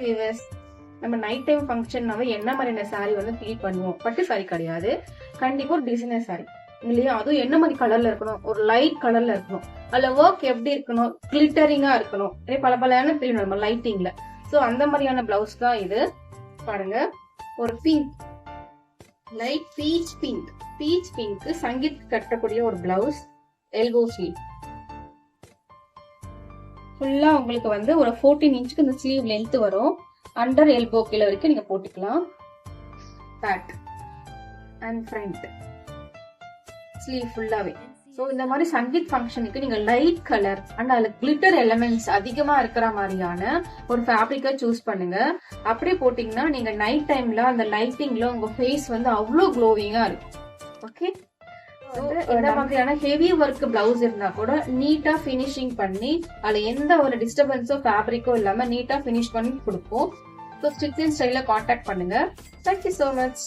Viewers, நம்ம night time ஃபங்க்ஷன்னாவே என்ன மாதிரியான சாரி வந்து ஃபீல் பண்ணுவோம்? பட்டு சாரி கிடையாது, கண்டிப்பா ஒரு டிசைனர் சாரி இல்லையா? அதுவும் என்ன மாதிரி கலர்ல இருக்கணும்? ஒரு லைட் கலர்ல இருக்கணும். அதுல ஒர்க் எப்படி இருக்கணும்? கிளிட்டரிங்கா இருக்கணும். பல பல தெரியணும் நம்ம லைட்டிங்ல. சோ அந்த மாதிரியான பிளவுஸ் தான் இது. பாருங்க, ஒரு pink, light peach pink, peach pink Sangeet கட்டக்கூடிய ஒரு பிளவுஸ், எல்போ ஸ்லீவ். ஃபுல்லா உங்களுக்கு வந்து ஒரு 14 இன்ச்சுக்கு இந்த ஸ்லீவ் லென்த் வரும். அண்டர் எல்போ கீழ வரைக்கும் நீங்க போட்டுக்கலாம். பேக் அண்ட் ஃப்ரண்ட் ஸ்லீவ் ஃபுல்லாவே. சோ இந்த மாதிரி சங்கீத் ஃபங்க்ஷனுக்கு நீங்க லைட் கலர் அண்ட் அதுல கிளிட்டர் எலிமெண்ட்ஸ் அதிகமா இருக்கிற மாதிரியான ஒரு ஃபேப்ரிக்கா சூஸ் பண்ணுங்க. அப்படியே போட்டீங்கன்னா நீங்க நைட் டைம்ல அந்த லைட்டிங்ல உங்க ஃபேஸ் வந்து அவ்வளோ க்ளோவிங்கா இருக்கும். ஓகே, இந்த மாதிரியான ஹெவி ஒர்க் பிளவுஸ் இருந்தா கூட நீட்டா பினிஷிங் பண்ணி அதுல எந்த ஒரு டிஸ்டர்பன்ஸோ ஃபேப்ரிக்கோ இல்லாம நீட்டா பினிஷ் பண்ணி கொடுப்போம். ஸோ ஸ்டிச்சிங் ஸ்டைல கான்டாக்ட் பண்ணுங்க. Thank you so much.